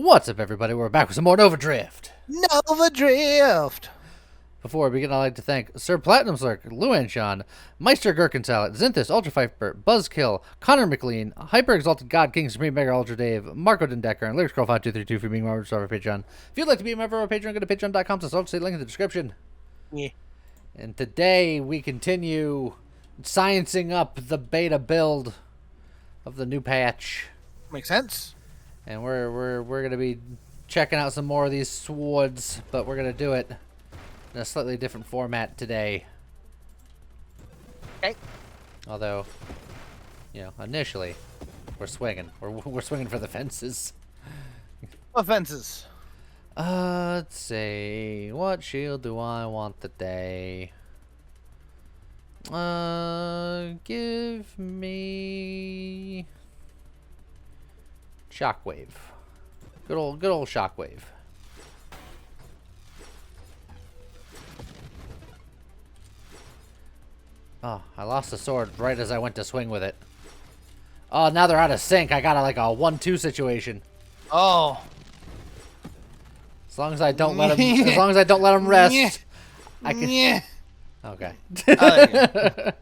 What's up, everybody? We're back with some more Nova Drift. Nova Drift! Before we begin, I'd like to thank Sir Platinum Slurk, Luanshan, Meister Gherkin Salad, Zinthus, Ultra Viper, Buzzkill, Connor McLean, Hyper Exalted God King, Supreme Mega Ultra Dave, Marco Dendecker, and Lyrics Girl 5232 for being members of our Patreon. If you'd like to be a member of our Patreon, go to patreon.com. So I'll say link in the description. Yeah. And today we continue sciencing up the beta build of the new patch. Makes sense. And we're gonna be checking out some more of these swords, but we're gonna do it in a slightly different format today. Okay. Although, you know, initially, we're swinging. We're swinging for the fences. Offenses. Let's see. What shield do I want today? Give me Shockwave. Good old Shockwave. Oh, I lost the sword right as I went to swing with it. Oh, now they're out of sync. I got like a 1-2 situation. Oh. As long as I don't let him. As long as I don't let him rest, I can. Yeah. Okay. I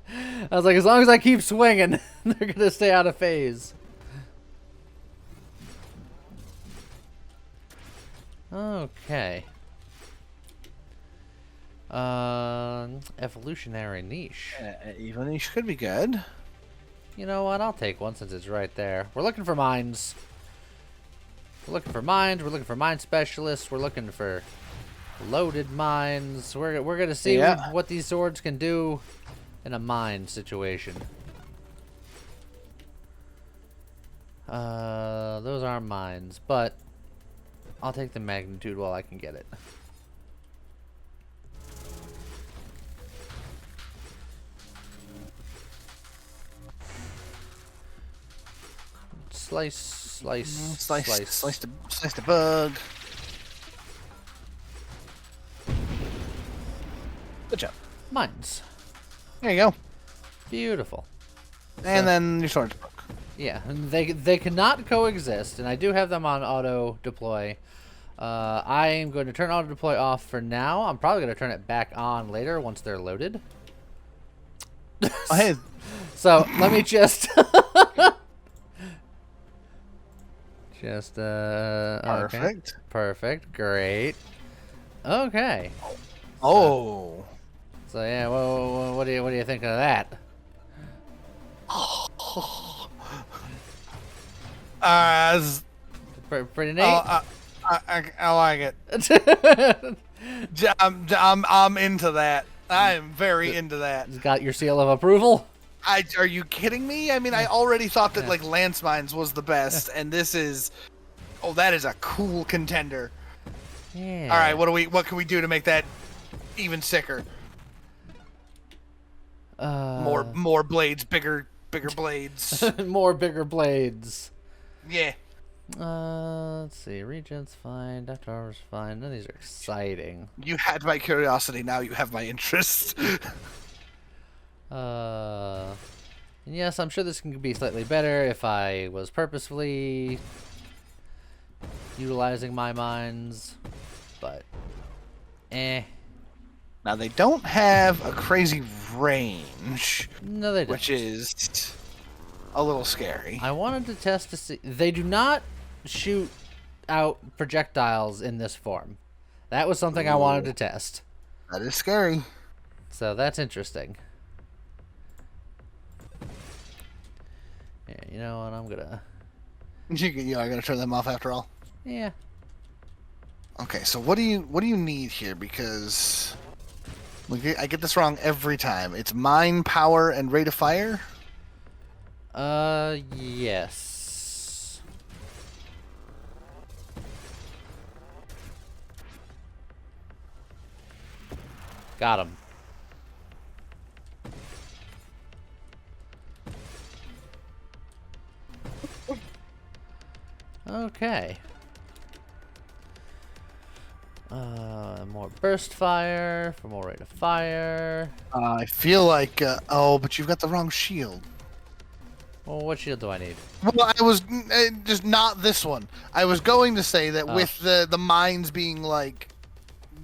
I was like, as long as I keep swinging, they're gonna stay out of phase. Okay. Evolutionary niche. Even niche could be good. You know what? I'll take one since it's right there. We're looking for mines. We're looking for mines. We're looking for mine specialists. We're looking for loaded mines. We're gonna see what these swords can do in a mine situation. Those aren't mines, but I'll take the magnitude while I can get it. Slice, Slice the bug. Good job. Mines. There you go. Beautiful. And then your sword's broke. Yeah, and they cannot coexist, and I do have them on auto deploy. I am going to turn auto deploy off for now. I'm probably going to turn it back on later once they're loaded. Oh, hey. So let me just Perfect. Okay. Perfect. Great. Okay. Oh. So yeah, well, what do you think of that? Pretty neat. I like it. I'm into that. I am very into that. You got your seal of approval? Are you kidding me? I mean, I already thought that like Lance Mines was the best, and this is, that is a cool contender. Yeah. All right, what can we do to make that even sicker? More blades, bigger blades. More bigger blades. Yeah. Let's see. Regent's fine. Dr. Armor's fine. None of these are exciting. You had my curiosity. Now you have my interest. And yes, I'm sure this can be slightly better if I was purposefully utilizing my mines, but Now they don't have a crazy range. No, they don't. Which is a little scary. I wanted to test to see. They do not shoot out projectiles in this form. That was something I wanted to test. That is scary. So that's interesting. Yeah, you know what? I'm gonna. You are gonna turn them off after all. Yeah. Okay, so what do you need here? Because I get this wrong every time. It's mine, power, and rate of fire. Yes. Got him. Okay. More burst fire for more rate of fire. I feel like, oh, but you've got the wrong shield. Well, what shield do I need? Well, I was just not this one. I was going to say that Oh. with the mines being like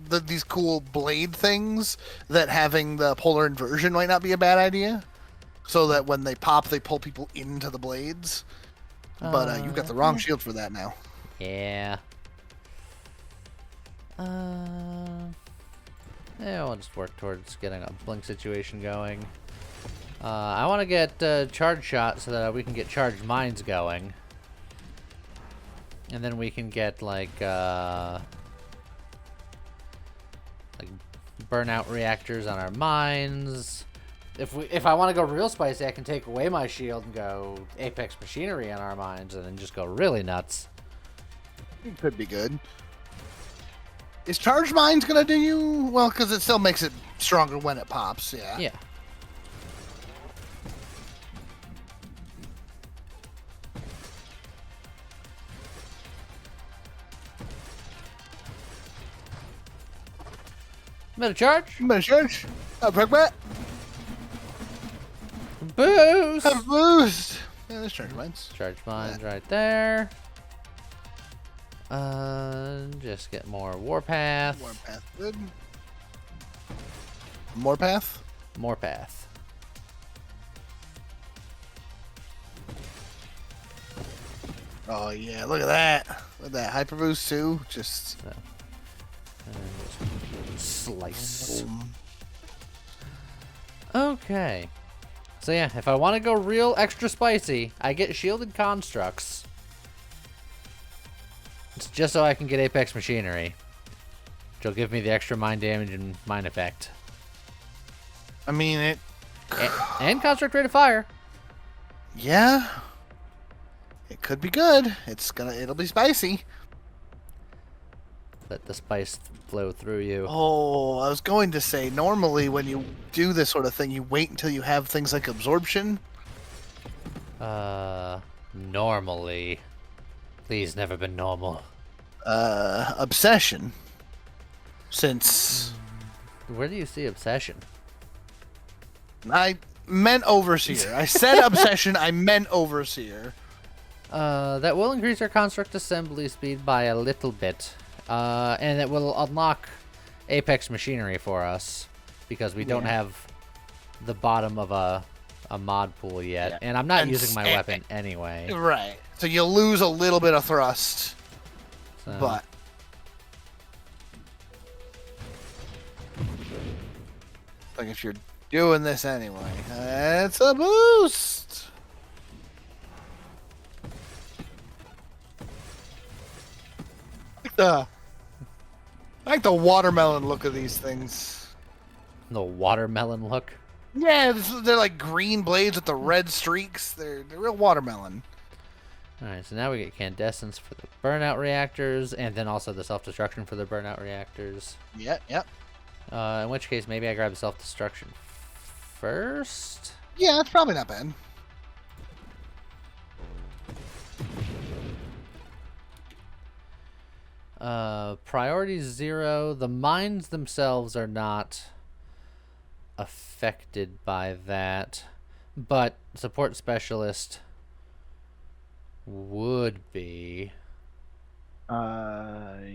these cool blade things, that having the polar inversion might not be a bad idea. So that when they pop, they pull people into the blades. But you've got the wrong shield for that now. Yeah. Yeah, I'll just work towards getting a blink situation going. I want to get charge shot so that we can get charged mines going. And then we can get like burnout reactors on our mines. If I want to go real spicy, I can take away my shield and go Apex Machinery on our mines and then just go really nuts. It could be good. Is charge mines gonna do you well? Because it still makes it stronger when it pops. Yeah. Yeah. Meta charge. Better charge. A perk bet. Boost. A boost. Yeah, there's charge mines. Charge mines right there. Just get more warpath. Warpath. Good. More path. More path. Oh yeah, look at that. Look at that hyper boost too. Just So, and just slice. Okay. So yeah, if I want to go real extra spicy, I get shielded constructs. It's just so I can get Apex Machinery, which will give me the extra mine damage and mine effect. I mean it. And construct rate of fire. Yeah. It could be good. It'll be spicy. Let the spice flow through you. Oh, I was going to say, normally when you do this sort of thing, you wait until you have things like absorption. Normally. Please, never been normal. Obsession. Since Where do you see obsession? I meant overseer. I said obsession, I meant overseer. That will increase our construct assembly speed by a little bit. And it will unlock Apex Machinery for us because we don't have the bottom of a mod pool yet. Yeah. And I'm not And using my weapon anyway. Right. So you lose a little bit of thrust, So, but like if you're doing this anyway, it's a boost. I like the watermelon look of these things. the watermelon look. Yeah, they're like green blades with the red streaks. They're real watermelon. Alright, so now we get Candescence for the burnout reactors, and then also the self-destruction for the burnout reactors. Yep, yep. In which case, maybe I grab self-destruction first? Yeah, that's probably not bad. Priority 0. The mines themselves are not affected by that, but support specialist would be. Yeah.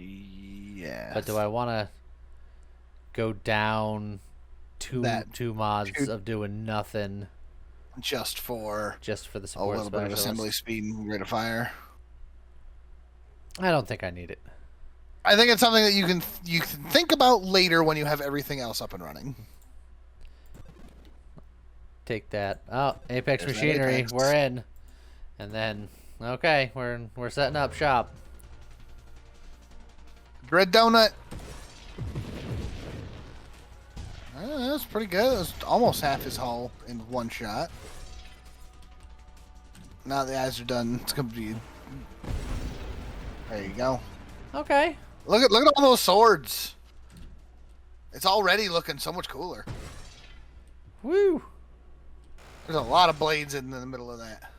But do I want to go down two mods of doing nothing just for the a support little bit of specialist? assembly speed and rate of fire? I don't think I need it. I think it's something that you can think about later when you have everything else up and running. Take that. Oh, Apex There's that Machinery, Apex. we're in. And then, okay, we're setting up shop. Red donut. That's pretty good. It was almost half his hull in one shot. Now the eyes are done. It's gonna be. There you go. Okay. Look at all those swords. It's already looking so much cooler. Woo. There's a lot of blades in the middle of that.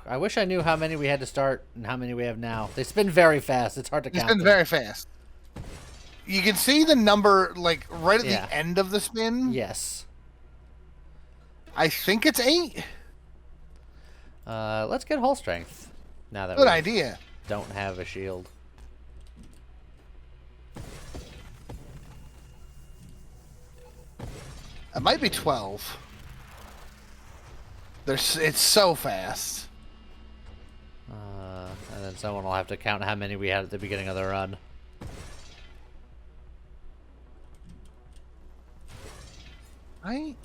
I wish I knew how many we had to start and how many we have now. They spin very fast. It's hard to It's count. been them. very fast. You can see the number right at Yeah. the end of the spin. Yes. I think it's 8. Let's get hull strength. Now that Good we idea. don't have a shield. It might be 12. It's so fast. And then someone will have to count how many we had at the beginning of the run. Right?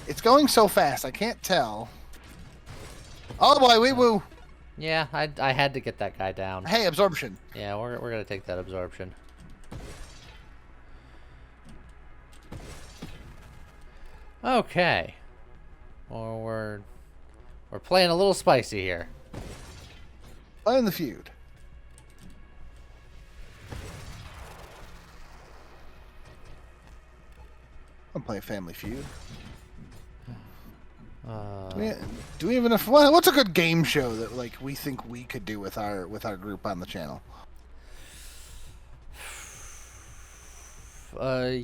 It's going so fast, I can't tell. Oh boy, wee woo. Yeah, I had to get that guy down. Hey, absorption. Yeah, we're gonna take that absorption. Okay. Well, we're playing a little spicy here. Playing the feud. I'm playing Family Feud. Do we even? What's a good game show that like we think we could do with our group on the channel?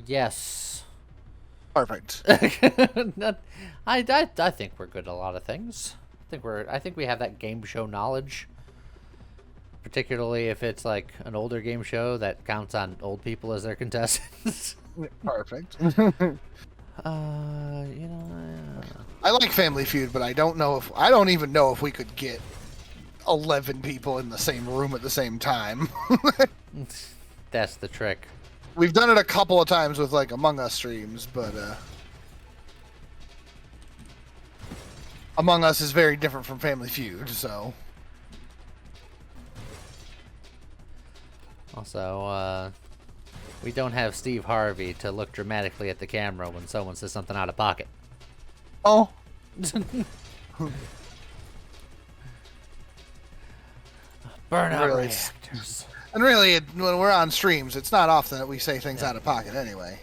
Yes. Perfect. I think we're good at a lot of things. I think we have that game show knowledge. Particularly if it's like an older game show that counts on old people as their contestants. Perfect. You know, I like Family Feud, but I don't even know if we could get 11 people in the same room at the same time. that's the trick. We've done it a couple of times with like Among Us streams, but Among Us is very different from Family Feud, so. Also, we don't have Steve Harvey to look dramatically at the camera when someone says something out of pocket. Oh. Burnout Really? reactors. And really, when we're on streams, it's not often that we say things out of pocket anyway.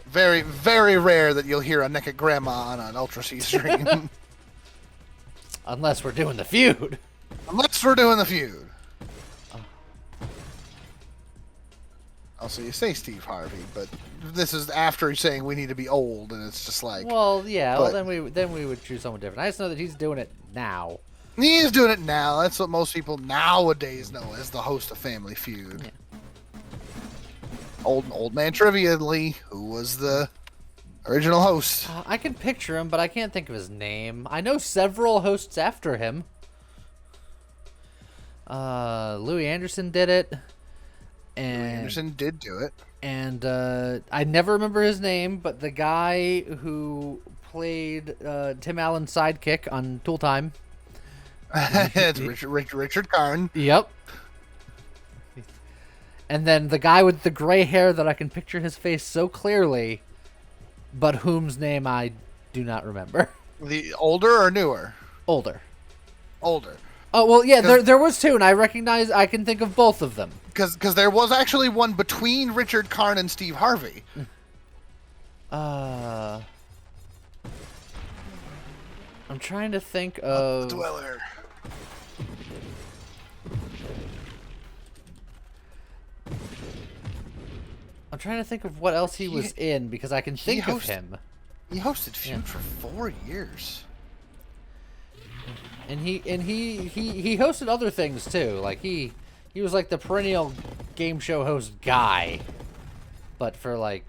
Very, very rare that you'll hear a naked grandma on an Ultra C stream. Unless we're doing the feud. Unless we're doing the feud. Also, you say Steve Harvey, but this is after he's saying we need to be old, and it's just like... Well, yeah, well, then we would choose someone different. I just know that he's doing it now. He is doing it now. That's what most people nowadays know as the host of Family Feud. Yeah. Old man trivia, Lee. Who was the original host? I can picture him, but I can't think of his name. I know several hosts after him. Louis Anderson did it. And Louis Anderson did do it. And I never remember his name, but the guy who played Tim Allen's sidekick on Tool Time. It's Richard Karn. Yep. And then the guy with the gray hair that I can picture his face so clearly, but whom's name I do not remember. The older or newer? Older. Older. Oh, well, yeah, there was two, and I can think of both of them. Because there was actually one between Richard Karn and Steve Harvey. I'm trying to think of... The Dweller. I'm trying to think of what else he was in, because I can think of him. He hosted Feud for 4 years. And he hosted other things too. Like he was like the perennial game show host guy, but for like.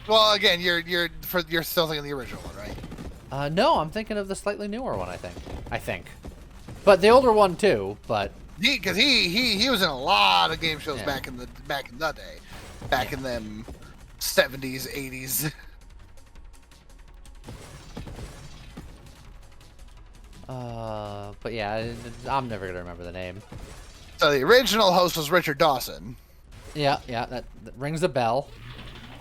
Well, again, you're still thinking the original one, right? No, I'm thinking of the slightly newer one. I think, but the older one too. But because he was in a lot of game shows back in the day, back in them 70s, 80s. But yeah, I'm never gonna remember the name. So the original host was Richard Dawson. Yeah, that rings a bell.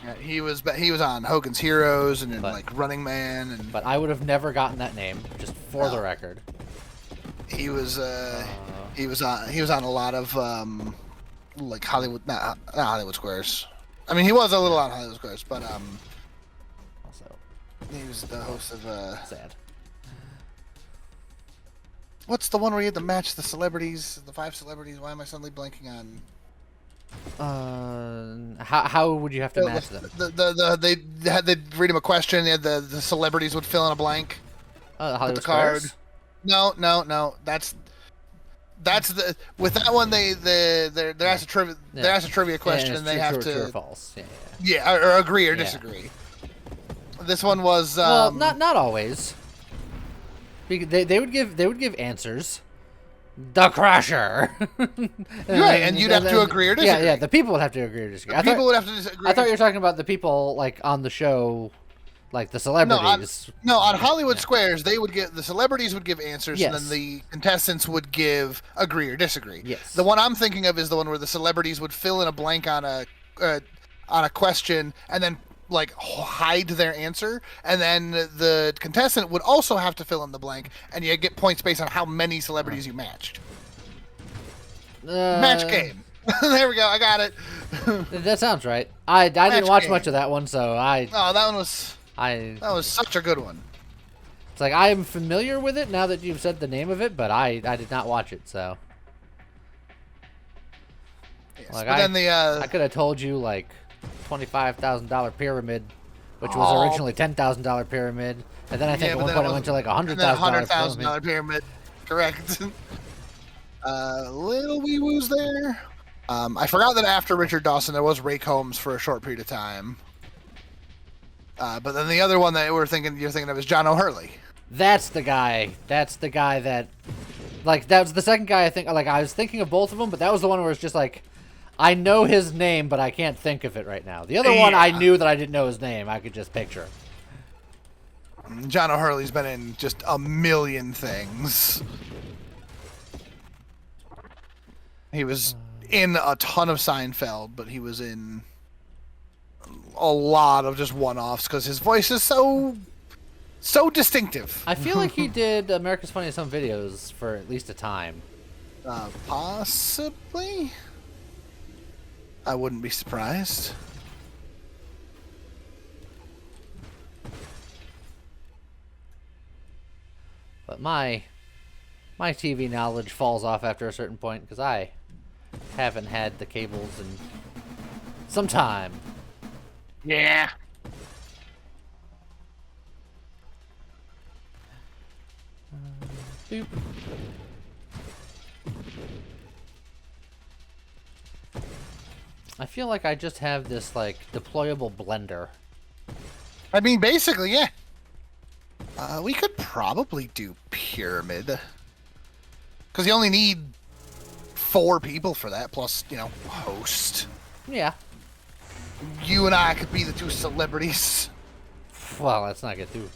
Yeah, he was on Hogan's Heroes and like Running Man and. But I would have never gotten that name, just for the record. He was on a lot of like Hollywood, not Hollywood Squares. I mean, he was a little on Hollywood Squares, but Also, he was the host of sad. What's the one where you had to match the celebrities, the 5 celebrities? Why am I suddenly blanking on? How would you have to match them? They'd read him a question. The celebrities would fill in a blank. The Put Hollywood the card. Squares? No. That's with that one. They're asked a trivia. Yeah. They're asked a trivia question, Yeah, and they true, have true, to true or false. Yeah. yeah, or agree or Yeah. disagree. This one was Well, not always. They would give answers. The Crusher. Right, and you'd have to agree or disagree. Yeah. The people would have to agree or disagree. People would have to disagree. I thought you were talking about the people like on the show, like the celebrities. No, on Hollywood Squares, the celebrities would give answers, Yes. and then the contestants would give agree or disagree. Yes. The one I'm thinking of is the one where the celebrities would fill in a blank on a question, and then like hide their answer, and then the contestant would also have to fill in the blank, and you get points based on how many celebrities you matched. Match game. There we go. I got it. That sounds right. I didn't watch game. much of that one, so Oh, that one was. That was such a good one. It's like I am familiar with it now that you've said the name of it, but I did not watch it, so. Yes, Like but then I could have told you like $25,000 pyramid, which was originally $10,000 pyramid, and then I think at one point it went to like $100,000 pyramid. Correct. Little wee woos there. I forgot that after Richard Dawson there was Ray Combs for a short period of time. But then the other one that you're thinking of is John O'Hurley. That's the guy. That's the guy that, like, that was the second guy I think. Like, I was thinking of both of them, but that was the one where it's just like, I know his name, but I can't think of it right now. The other one, I knew that I didn't know his name. I could just picture him. John O'Hurley's been in just a million things. He was in a ton of Seinfeld, but he was in a lot of just one-offs because his voice is so distinctive. I feel like he did America's Funniest Home Videos for at least a time. Possibly. I wouldn't be surprised. But my TV knowledge falls off after a certain point because I haven't had the cables in some time. Yeah. Boop. I feel like I just have this like deployable blender. I mean, basically, yeah. We could probably do pyramid. Because you only need 4 people for that, plus, host. Yeah. You and I could be the 2 celebrities. Well, let's not get too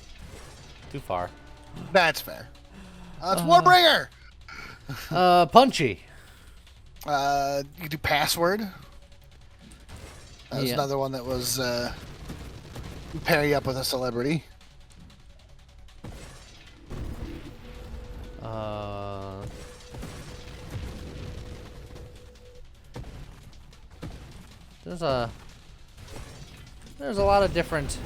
far. That's fair. It's Warbringer! Punchy. You do password. That was Yeah. another one that was pair you up with a celebrity. There's a lot of different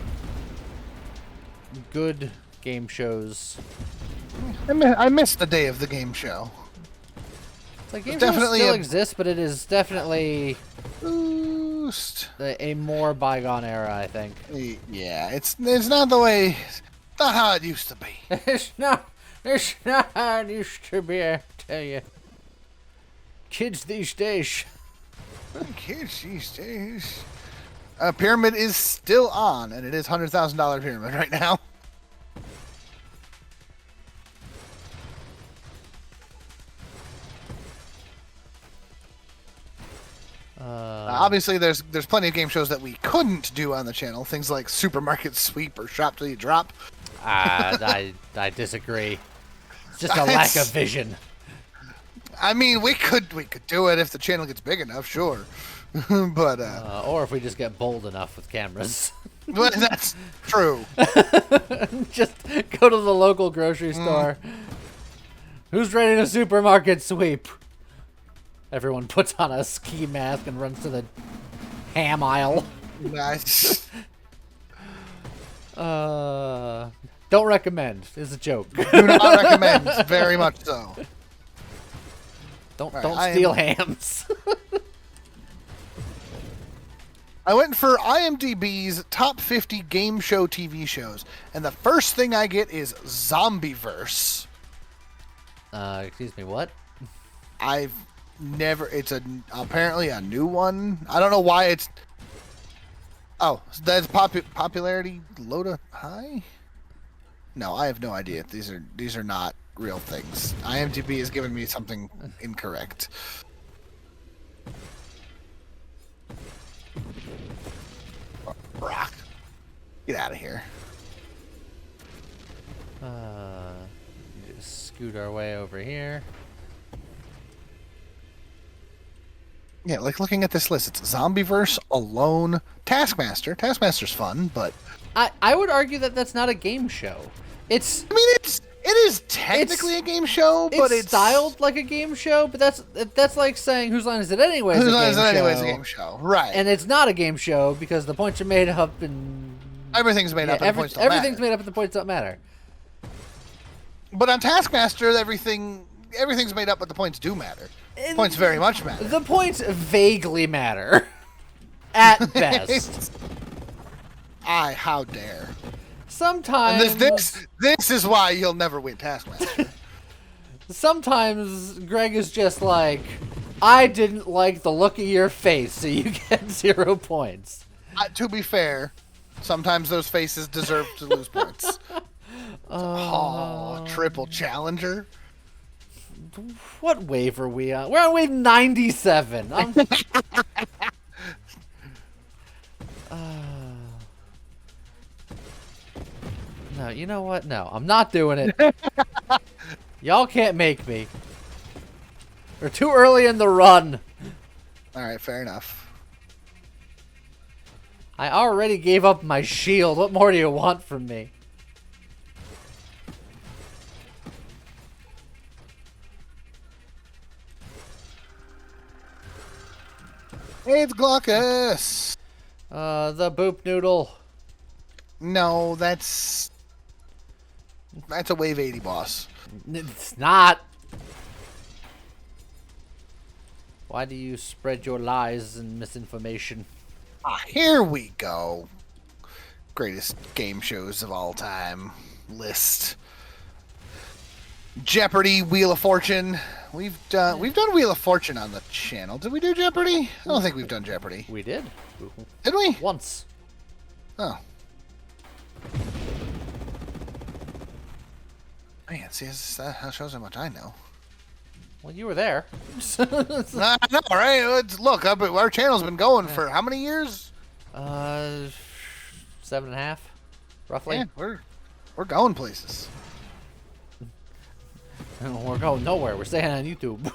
good game shows. I missed the day of the game show. It's like game definitely shows still a- exist, but it is definitely Boost. a more bygone era, I think. Yeah, it's not the way, not how it used to be. It's not how it used to be, I tell you. Kids these days. Kids these days. Pyramid is still on, and it is $100,000 pyramid right now. Obviously, there's plenty of game shows that we couldn't do on the channel. Things like Supermarket Sweep or Shop Till You Drop. I disagree. It's just a lack of vision. I mean, we could do it if the channel gets big enough, sure. But Or if we just get bold enough with cameras. well, that's true. Just go to the local grocery store. Who's ready to supermarket sweep? Everyone puts on a ski mask and runs to the ham aisle. Nice. Don't recommend. It's a joke. Do not recommend. Very much so. Don't All right, don't steal hams. I went for IMDb's top 50 game show TV shows, and the first thing I get is Zombieverse. Excuse me, what? I've never. It's apparently a new one. I don't know why it's. Oh, that's popularity load high. No, I have no idea. These are not real things. IMDb has given me something incorrect. Brock, get out of here. Just scoot our way over here. Yeah, like looking at this list, it's Zombieverse, Alone, Taskmaster. Taskmaster's fun, but I would argue that that's not a game show. It's. I mean, it is technically a game show, but it's styled like a game show. But that's like saying Whose Line Is It Anyway? Whose Line Is It Anyway is a game show, right? And it's not a game show because the points are made up and everything's made up. And the points don't everything's matter. made up and the points don't matter. But on Taskmaster, everything's made up, but the points do matter. Points very much matter. The points vaguely matter, at best. How dare! Sometimes this is why you'll never win Taskmaster. Sometimes Greg is just like, I didn't like the look of your face, so you get 0 points. To be fair, sometimes those faces deserve to lose points. Triple challenger. What wave are we on? We're on wave 97. No, you know what? No, I'm not doing it. Y'all can't make me. We're too early in the run. Alright, fair enough. I already gave up my shield. What more do you want from me? It's Glaucus. The boop noodle. No, that's a wave 80 boss. It's not. Why do you spread your lies and misinformation? Here we go. Greatest game shows of all time list. Jeopardy, Wheel of Fortune. We've done Wheel of Fortune on the channel. Did we do Jeopardy? I don't think we've done Jeopardy. We did. Did we? Once. Oh. Man, see, that shows how much I know. Well, you were there. I know, right? Look, our channel's been going for how many years? 7.5, roughly. Yeah, we're going places. We're going nowhere. We're staying on YouTube.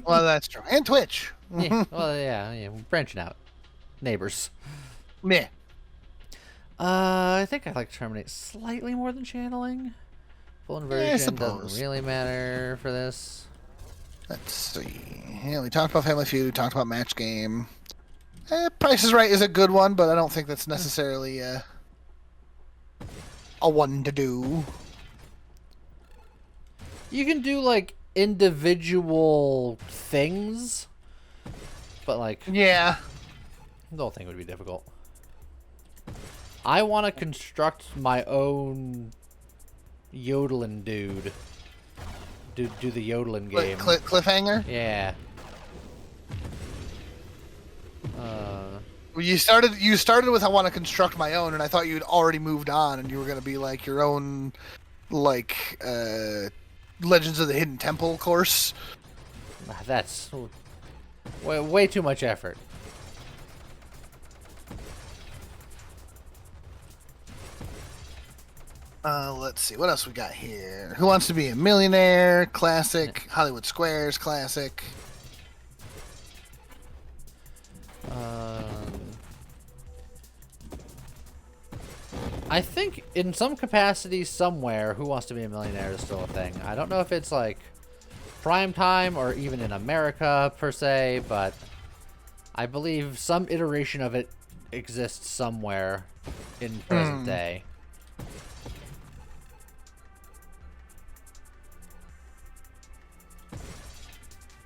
Well, that's true. And Twitch. Yeah, well, yeah, we're branching out. Neighbors. Meh. I think I like Terminate slightly more than channeling. Full inversion doesn't really matter for this. Let's see. Yeah, we talked about Family Feud. We talked about Match Game. Price is Right is a good one, but I don't think that's necessarily a one to do. You can do like individual things, but like yeah, the whole thing would be difficult. I want to construct my own yodeling dude. Do the yodeling game. Cliffhanger? Yeah. You started with I want to construct my own, and I thought you'd already moved on, and you were going to be like your own, like Legends of the Hidden Temple course. That's way too much effort. Let's see. What else we got here? Who Wants to Be a Millionaire? Classic. Hollywood Squares? Classic. I think in some capacity somewhere, Who Wants to Be a Millionaire is still a thing. I don't know if it's like prime time or even in America per se, but I believe some iteration of it exists somewhere in present day.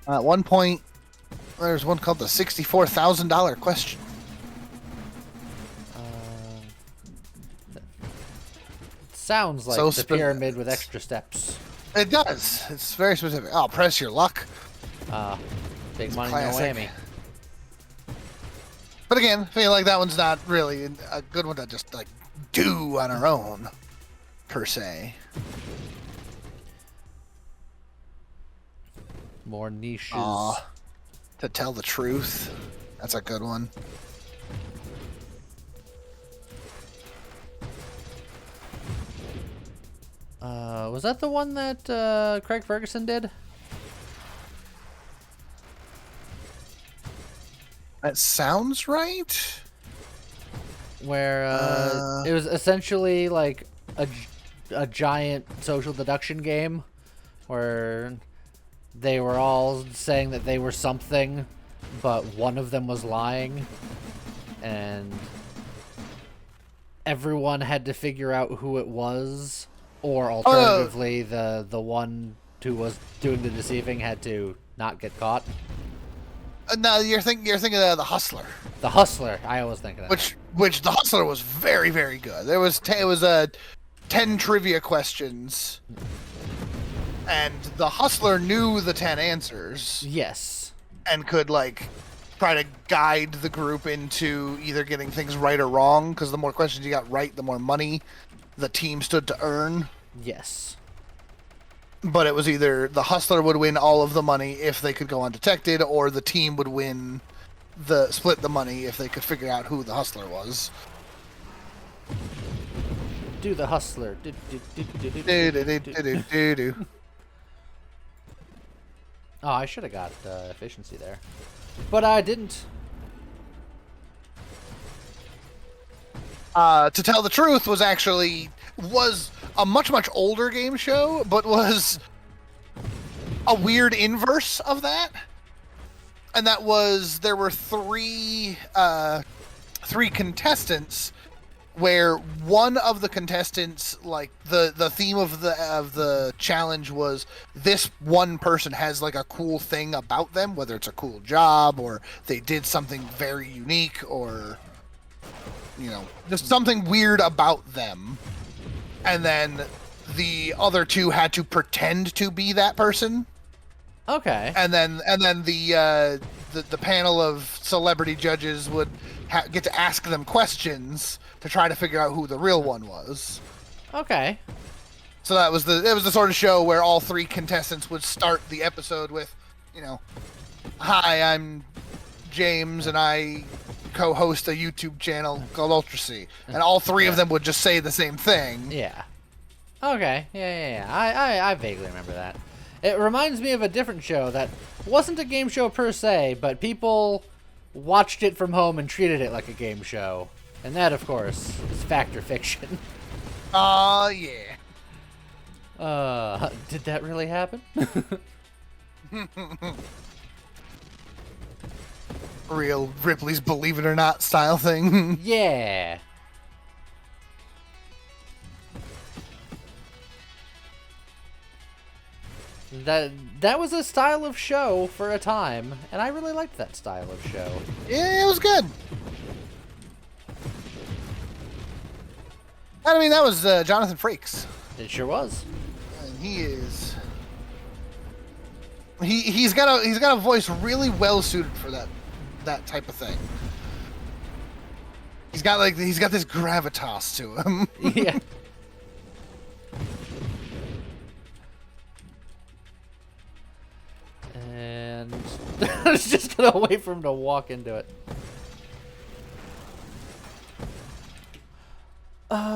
At one point, there's one called the $64,000 question. Sounds like So the pyramid with extra steps. It does. It's very specific. Oh, press your luck. Big money, no classic. whammy. But again, I feel like that one's not really a good one to just like do on our own, per se. More niches. To tell the truth, that's a good one. Was that the one that Craig Ferguson did? That sounds right. Where it was essentially like a giant social deduction game where they were all saying that they were something, but one of them was lying, and everyone had to figure out who it was, or alternatively, the one who was doing the deceiving had to not get caught. No, you're thinking of the Hustler. The Hustler, I always think of that. Which the Hustler was very, very good. It was 10 trivia questions, and the Hustler knew the 10 answers. Yes. And could like try to guide the group into either getting things right or wrong, because the more questions you got right, the more money the team stood to earn. Yes. But it was either the Hustler would win all of the money if they could go undetected, or the team would win split the money if they could figure out who the Hustler was. Do the Hustler. Oh, I should have got efficiency there, but I didn't. To tell the truth, was a much older game show, but was a weird inverse of that. And that was, there were three contestants, where one of the contestants, like the theme of the challenge was this one person has like a cool thing about them, whether it's a cool job or they did something very unique, or just something weird about them. And then the other two had to pretend to be that person. Okay. And then the panel of celebrity judges would get to ask them questions to try to figure out who the real one was. Okay. So it was the sort of show where all three contestants would start the episode with, "Hi, I'm James, and I co-host a YouTube channel called Ultra C," and all three of them would just say the same thing. Yeah. Okay. Yeah. I vaguely remember that. It reminds me of a different show that wasn't a game show per se, but people watched it from home and treated it like a game show. And that, of course, is Fact or Fiction. Yeah. Did that really happen? Real Ripley's Believe It or Not style thing. Yeah. That was a style of show for a time, and I really liked that style of show. Yeah, it was good. I mean, that was Jonathan Frakes. It sure was. And he is. He's got a voice really well suited for that type of thing. He's got this gravitas to him. Yeah. And I was just gonna wait for him to walk into it. I'm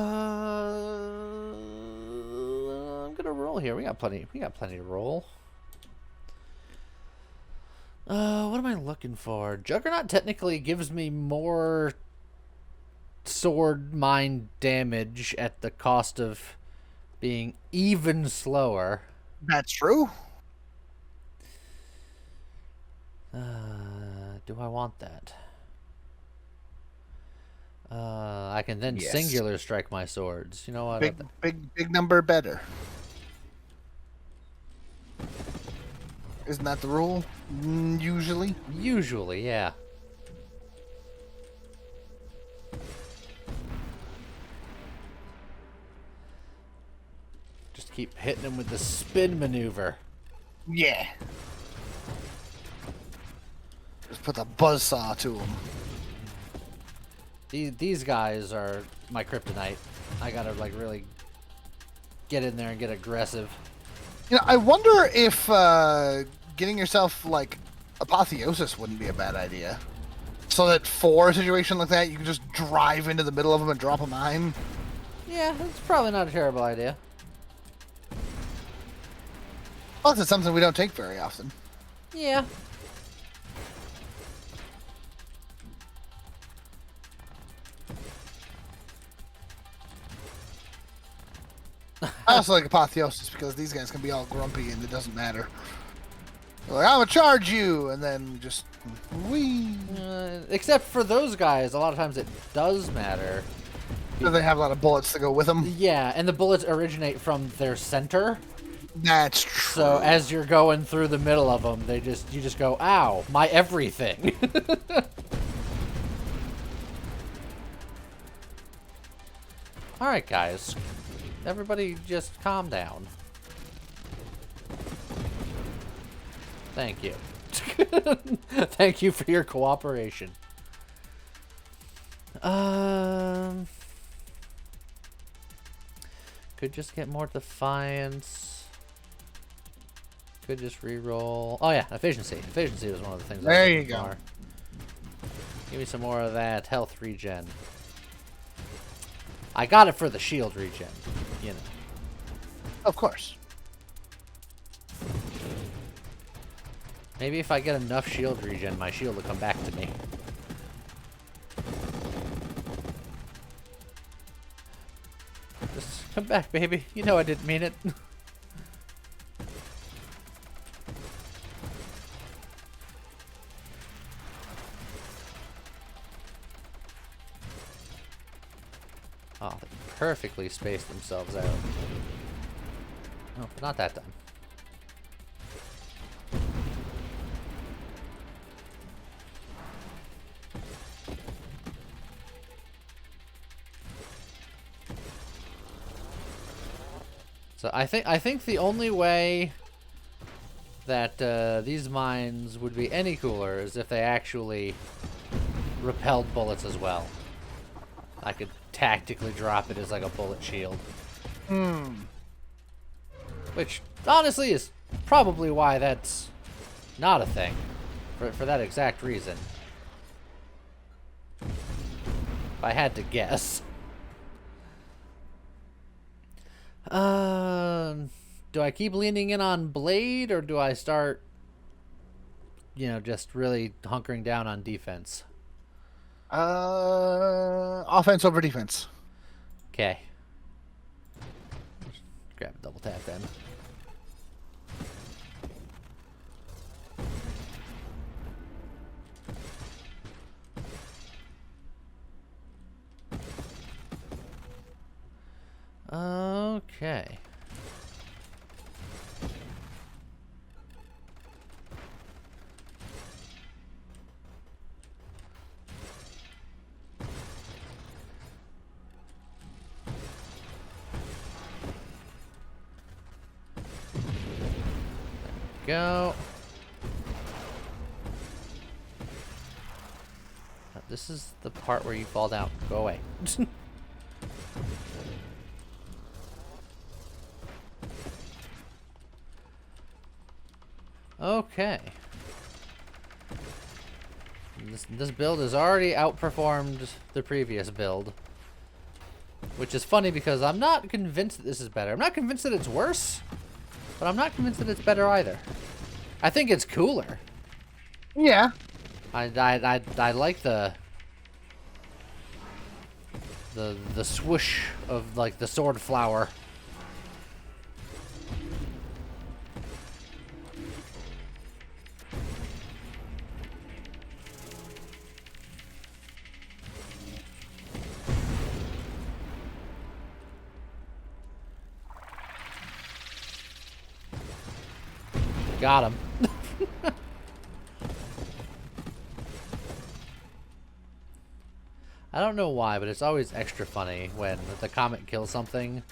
gonna roll here. We got plenty to roll. What am I looking for? Juggernaut technically gives me more sword mine damage at the cost of being even slower. That's true. Do I want that? I can then Yes. singular strike my swords. You know what? Big number better. Isn't that the rule? Usually. Usually, yeah. Keep hitting him with the spin maneuver. Yeah. Just put the buzzsaw to him. These guys are my kryptonite. I gotta like really get in there and get aggressive. You know, I wonder if getting yourself like apotheosis wouldn't be a bad idea. So that for a situation like that, you can just drive into the middle of them and drop a mine. Yeah, that's probably not a terrible idea. Plus, it's something we don't take very often. Yeah. I also like apotheosis because these guys can be all grumpy and it doesn't matter. They're like, I'm gonna charge you, and then just whee. Except for those guys, a lot of times it does matter. So they have a lot of bullets to go with them. Yeah, and the bullets originate from their center. That's true. So as you're going through the middle of them, you just go, ow, my everything. All right, guys. Everybody just calm down. Thank you. Thank you for your cooperation. Could just get more defiance. Could just re-roll. Oh yeah, efficiency. Efficiency was one of the things. There you go. Give me some more of that health regen. I got it for the shield regen, you know. Of course. Maybe if I get enough shield regen, my shield will come back to me. Just come back, baby. You know I didn't mean it. Oh, they perfectly spaced themselves out. Oh, but not that time. So I think the only way that these mines would be any cooler is if they actually repelled bullets as well. I could tactically drop it as like a bullet shield. Which honestly is probably why that's not a thing. For that exact reason. If I had to guess. Do I keep leaning in on Blade, or do I start, you know, just really hunkering down on defense? Offense over defense. Okay. Grab a double tap then. Okay. Go. This is the part where you fall down. Go away. Okay. This build has already outperformed the previous build. Which is funny because I'm not convinced that this is better. I'm not convinced that it's worse. But I'm not convinced that it's better either. I think it's cooler. Yeah. I like the swoosh of like the sword flower. Got him. I don't know why, but it's always extra funny when the comet kills something,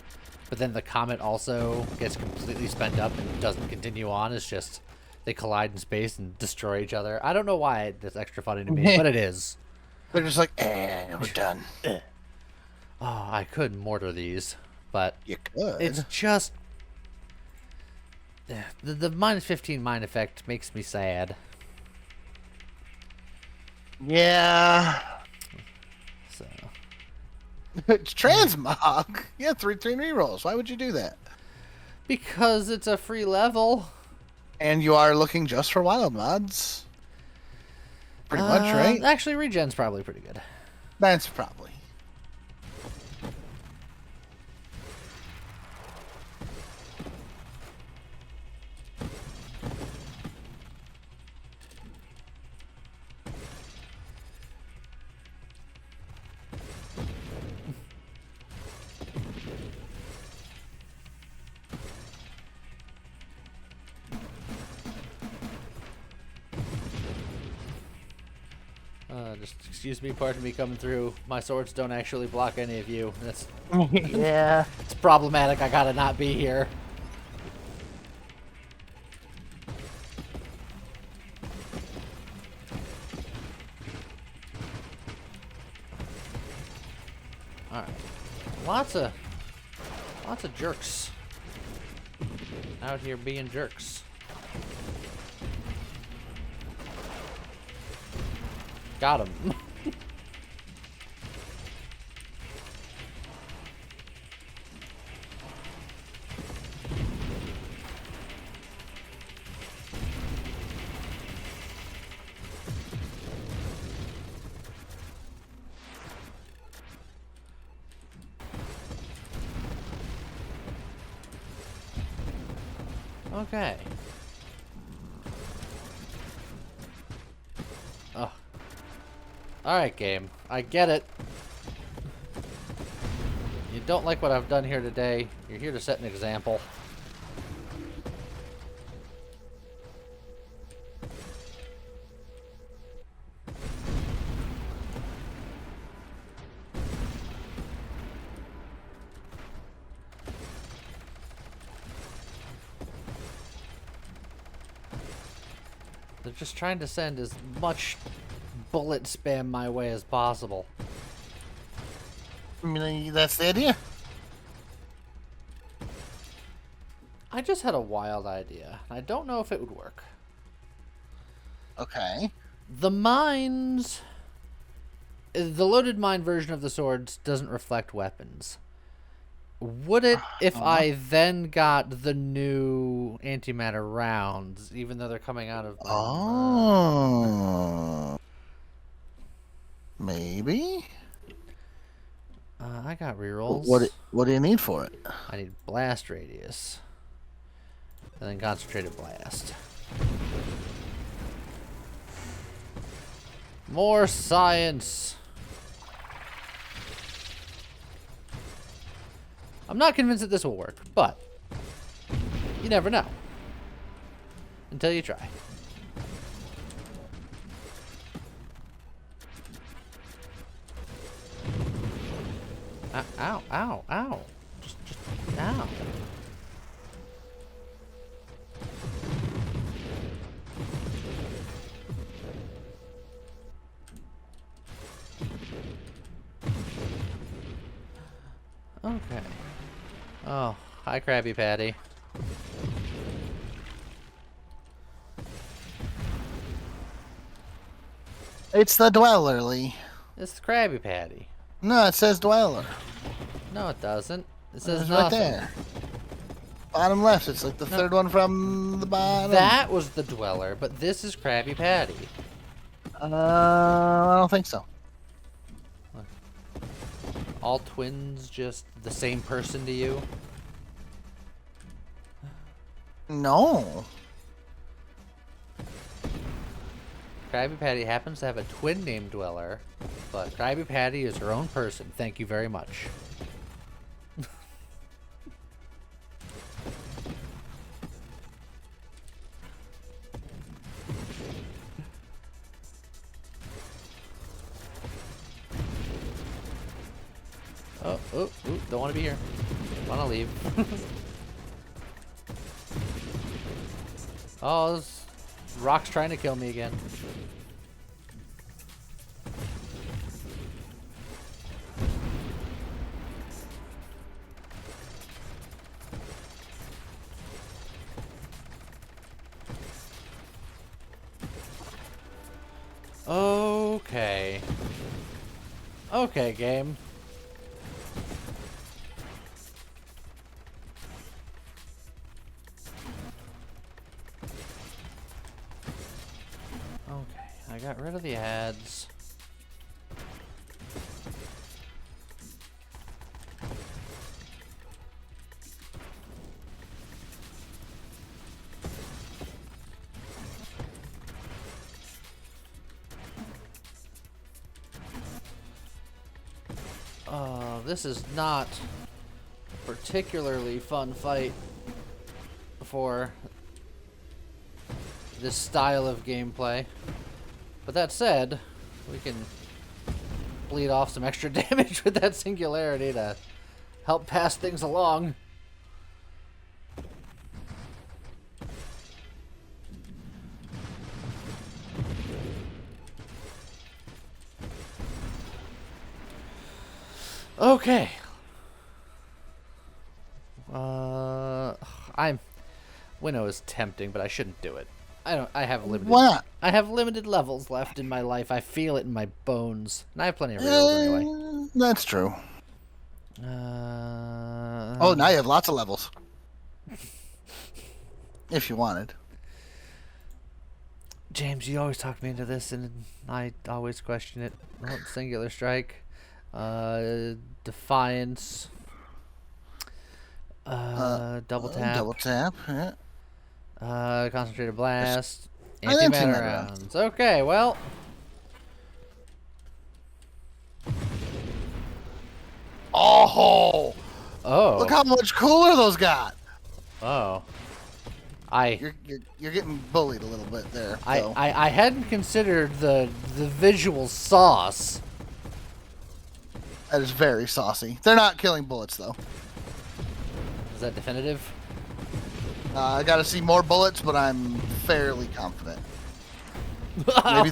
but but then the comet also gets completely spent up and doesn't continue on. It's just they collide in space and destroy each other. I don't know why that's extra funny to me, but it is. They're just like, we're done. Oh, I could mortar these, but You could. it's just the -15 mine effect makes me sad. Yeah. So It's transmog. Yeah, 3 rerolls. Why would you do that? because it's a free level. And you are looking just for wild mods. Pretty much, right? Actually, regen's probably pretty good. That's probably. Just excuse me, pardon me coming through. My swords don't actually block any of you. That's Yeah. it's problematic. I gotta not be here. All right, lots of jerks out here being jerks. Got him. Okay. Oh. Alright, game. I get it. You don't like what I've done here today. You're here to set an example. They're just trying to send as much bullet spam my way as possible. I mean, that's the idea. I just had a wild idea. I don't know if it would work. Okay. The mines... The loaded mine version of the swords doesn't reflect weapons. Would it if I then got the new antimatter rounds, even though they're coming out of... Oh. Maybe? I got rerolls. What do you need for it? I need blast radius. And then concentrated blast. More science! I'm not convinced that this will work, but you never know. Until you try. Ow, ow, ow. Just ow. Okay. Oh, hi, Krabby Patty. It's the Dweller, Lee. It's Krabby Patty. No, it says Dweller. No, it doesn't. It says It's right nothing. there. Bottom left. It's like the third one from the bottom. That was the Dweller, but this is Krabby Patty. I don't think so. All twins just the same person to you? No. Krabby Patty happens to have a twin named Dweller, but Krabby Patty is her own person. Thank you very much. Oh, don't want to be here. wanna leave. Oh, this rock's trying to kill me again. Okay. Okay, game. Okay, I got rid of the ads. This is not a particularly fun fight for this style of gameplay. But that said, we can bleed off some extra damage with that singularity to help pass things along. Okay. Winnow is tempting, but I shouldn't do it. I have limited. Why not? I have limited levels left in my life. I feel it in my bones, and I have plenty of reels anyway. That's true. Oh, now you have lots of levels. If you wanted. James, you always talk me into this, and I always question it. Oh, singular strike. Defiance. Double tap. Double tap, yeah. Concentrated blast. I didn't see Antimatter that rounds. Okay, well. Oh! Oh. Look how much cooler those got! Oh. You're getting bullied a little bit there. So. I hadn't considered the visual sauce. That is very saucy. They're not killing bullets, though. Is that definitive? I gotta see more bullets, but I'm fairly confident. Maybe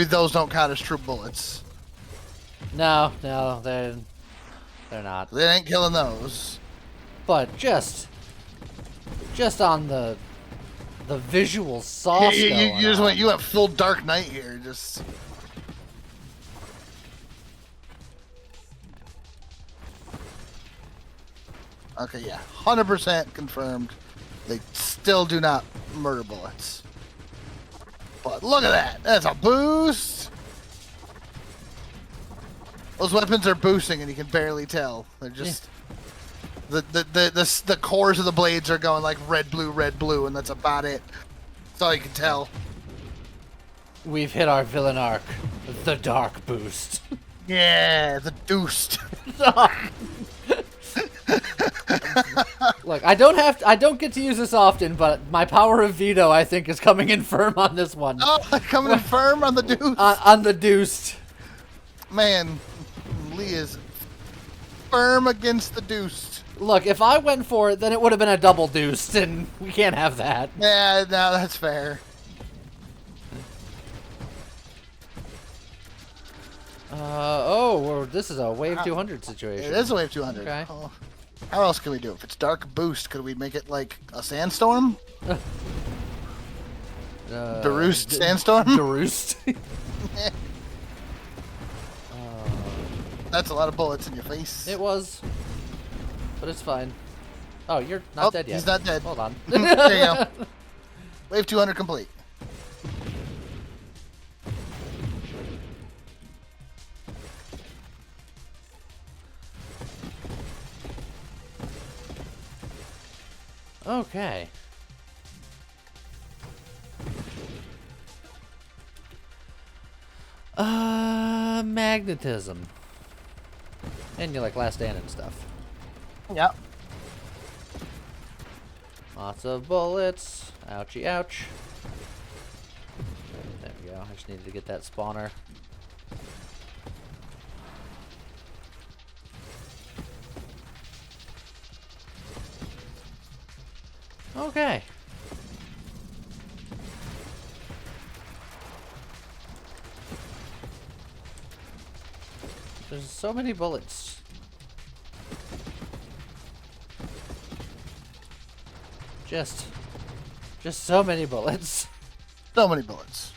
those don't count as true bullets. No, they're not. They ain't killing those. But just on the visual sauce. You went full Dark Knight here. Just. Okay, yeah, 100% confirmed. They still do not murder bullets. But look at that. That's a boost. Those weapons are boosting, and you can barely tell. They're just the cores of the blades are going like red, blue, and that's about it. That's all you can tell. We've hit our villain arc, the dark boost. Yeah, the deuced. Look, I don't get to use this often, but my power of veto, I think, is coming in firm on this one. Oh, coming in firm on the deuce. On the deuced. Man, Lee is firm against the deuced. Look, if I went for it, then it would have been a double deuced, and we can't have that. Yeah, no, that's fair. This is a wave 200 situation. It is a wave 200. Okay. Oh. How else can we do it? If it's dark boost, could we make it like a sandstorm? Deroost sandstorm? Deroost. That's a lot of bullets in your face. It was. But it's fine. Oh, you're not dead yet. He's not dead. Hold on. There you go. Wave 200 complete. Okay. Magnetism. And you like Last Stand and stuff. Yep. Lots of bullets. Ouchie, ouch. There we go. I just needed to get that spawner. Okay. There's so many bullets. Just so many bullets. So many bullets.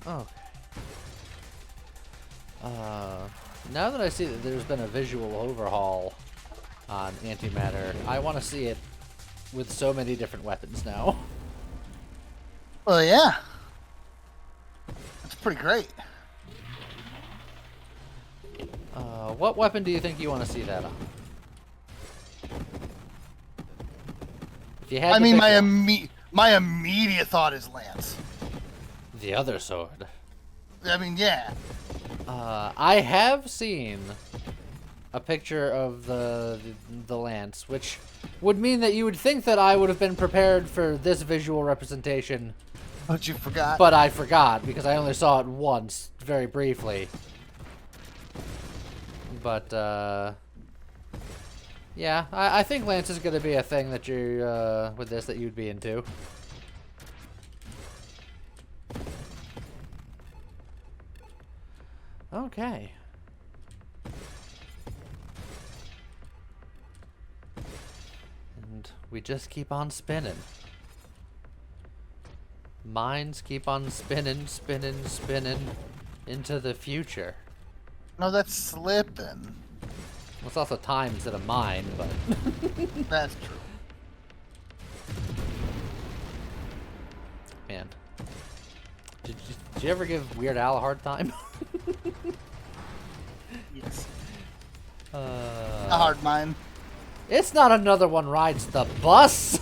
Okay. Now that I see that there's been a visual overhaul on antimatter, I want to see it with so many different weapons now. Well, yeah. That's pretty great. What weapon do you think you want to see that on? If you had I to mean, pick my one. my immediate thought is Lance. The other sword. I mean, yeah. I have seen a picture of the lance, which would mean that you would think that I would have been prepared for this visual representation. But you forgot. But I forgot because I only saw it once, very briefly. But yeah, I think Lance is gonna be a thing that you with this that you'd be into. Okay. And we just keep on spinning. Mines keep on spinning, spinning, spinning into the future. No, that's slipping. Well, it's also time instead of mine, but... That's true. Man. Did you ever give Weird Al a hard time? Yes. A hard mine. It's not another one rides the bus!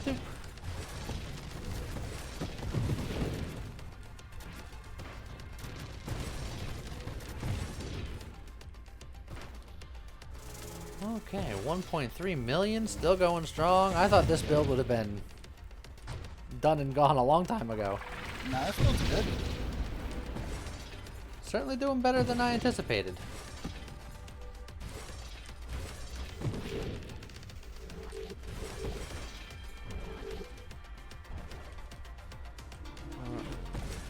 Doop. Okay, 1.3 million, still going strong. I thought this build would have been done and gone a long time ago. Nah, that feels good. Certainly doing better than I anticipated.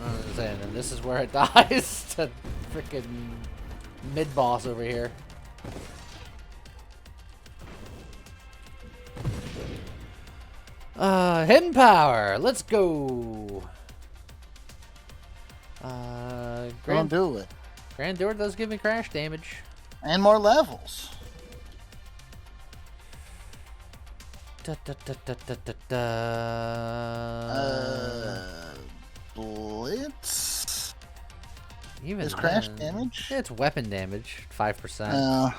I was saying, and this is where it dies to freaking mid-boss over here. Hidden power. Let's go. Don't do it. Grand Door does give me crash damage. And more levels. Da, da, da, da, da, da, da. Blitz. Even Is crash then, damage? It's weapon damage, 5%.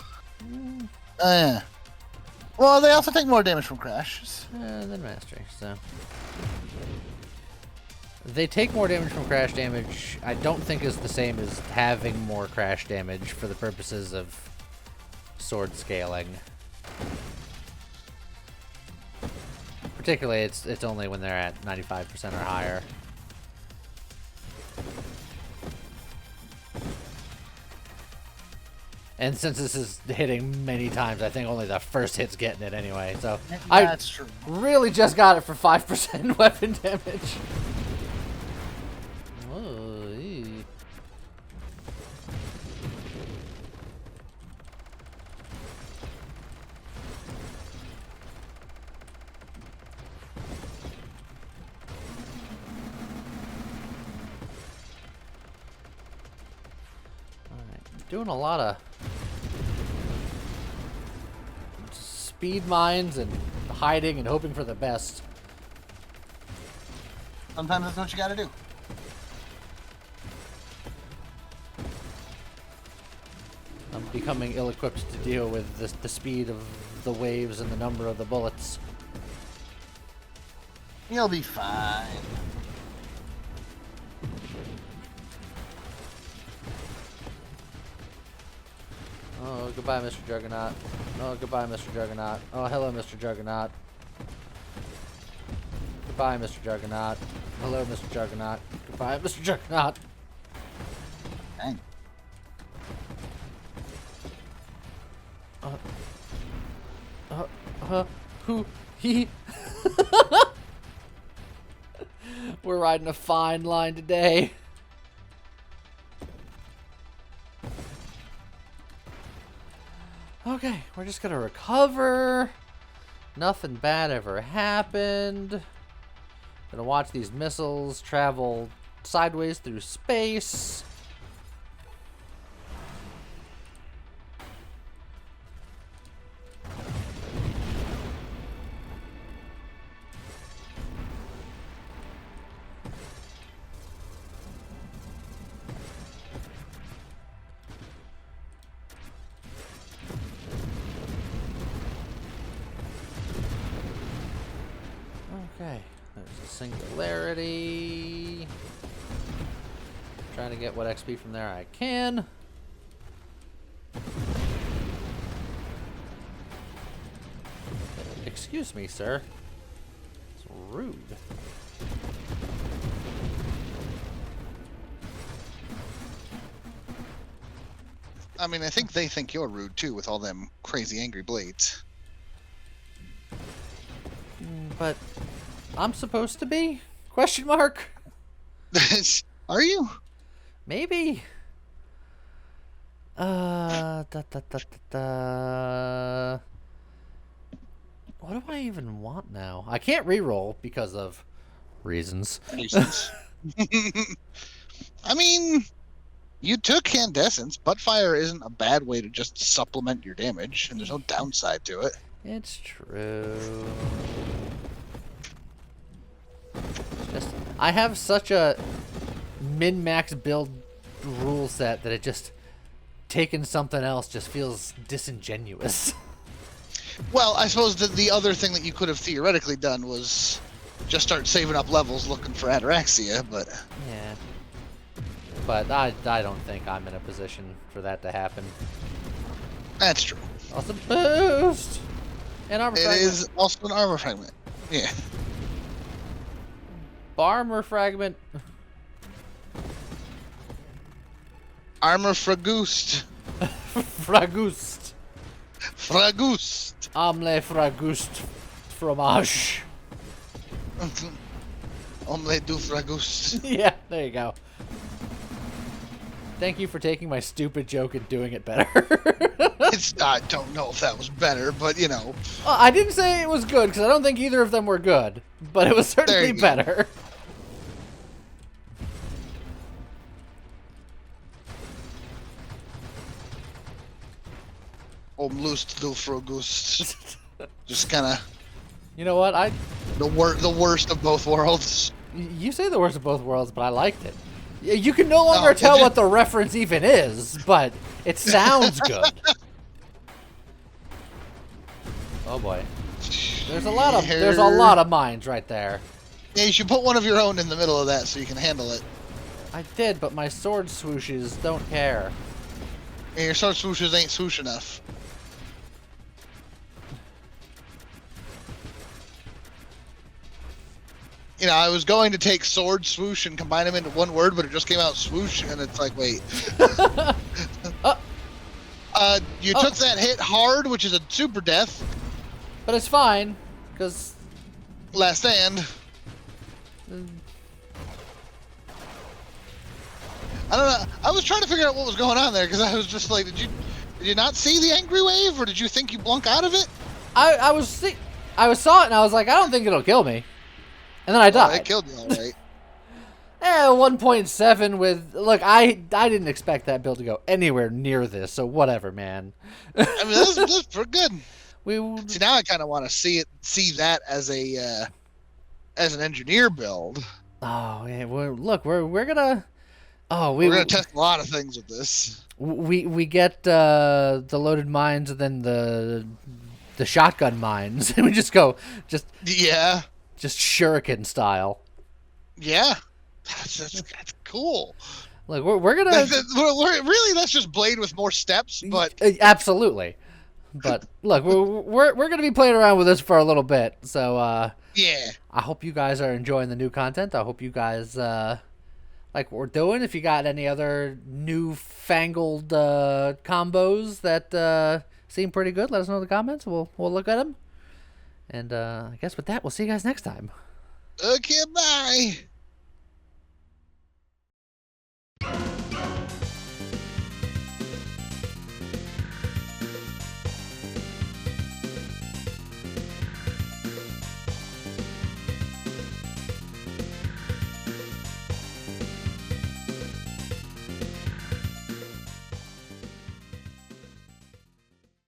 Yeah. Well, they also take more damage from crashes. Than mastery, so. They take more damage from crash damage. I don't think is the same as having more crash damage for the purposes of sword scaling. Particularly, it's only when they're at 95% or higher. And since this is hitting many times, I think only the first hit's getting it anyway. So That's true. really just got it for 5% weapon damage. Oh, eee. Alright, doing a lot of speed mines and hiding and hoping for the best. Sometimes that's what you gotta do. I'm becoming ill-equipped to deal with the speed of the waves and the number of the bullets. You'll be fine. Oh, goodbye, Mr. Juggernaut. Oh, goodbye, Mr. Juggernaut. Oh, hello, Mr. Juggernaut. Goodbye, Mr. Juggernaut. Hello, Mr. Juggernaut. Goodbye, Mr. Juggernaut. Dang. Who? He? We're riding a fine line today. Okay, we're just gonna recover. Nothing bad ever happened. Gonna watch these missiles travel sideways through space. Okay, there's a singularity. Trying to get what XP from there I can. Excuse me, sir. It's rude. I mean, I think they think you're rude too with all them crazy angry blades. But I'm supposed to be? Question mark? Are you? Maybe. Da, da, da, da, da. What do I even want now? I can't reroll because of reasons. I mean, you took Candescence, but fire isn't a bad way to just supplement your damage, and there's no downside to it. It's true. Just, I have such a min-max build rule set that it just taking something else just feels disingenuous. Well, I suppose that the other thing that you could have theoretically done was just start saving up levels looking for Ataraxia, but... Yeah. But I don't think I'm in a position for that to happen. That's true. Awesome boost! And armor fragment. It is also an armor fragment. Yeah. Armor fragment. Armor fragust. Fragust. Fragust. Omelette fragust fromage. Omelette du fragust. Yeah, there you go. Thank you for taking my stupid joke and doing it better. I don't know if that was better, but you know. I didn't say it was good because I don't think either of them were good, but it was certainly better. Omlust du fragust. Just kind of. You know what? The worst of both worlds. You say the worst of both worlds, but I liked it. You can no longer tell what the reference even is, but it sounds good. Oh boy, there's a lot of mines right there. Yeah, you should put one of your own in the middle of that so you can handle it. I did, but my sword swooshes don't care. Yeah, your sword swooshes ain't swoosh enough. You know, I was going to take sword swoosh and combine them into one word, but it just came out swoosh, and it's like, wait. You took that hit hard, which is a super death. But it's fine, because... Last stand. I don't know. I was trying to figure out what was going on there, because I was just like, did you not see the angry wave, or did you think you blunk out of it? I saw it, and I was like, I don't think it'll kill me. And then I died. It killed you, all right. 1.7 with... Look, I didn't expect that build to go anywhere near this, so whatever, man. I mean, that's pretty good. See, now I kind of want to see that as an engineer build. Oh, yeah. Look, we're gonna... Oh, we're gonna test a lot of things with this. We get the loaded mines and then the shotgun mines, and we just go Yeah. Just shuriken style. Yeah, that's cool. Look, we're gonna Really, that's just Blade with more steps, but absolutely. But look, we're gonna be playing around with this for a little bit, so yeah. I hope you guys are enjoying the new content. I hope you guys like what we're doing. If you got any other newfangled combos that seem pretty good, let us know in the comments. We'll look at them. And I guess with that, we'll see you guys next time. Okay, bye.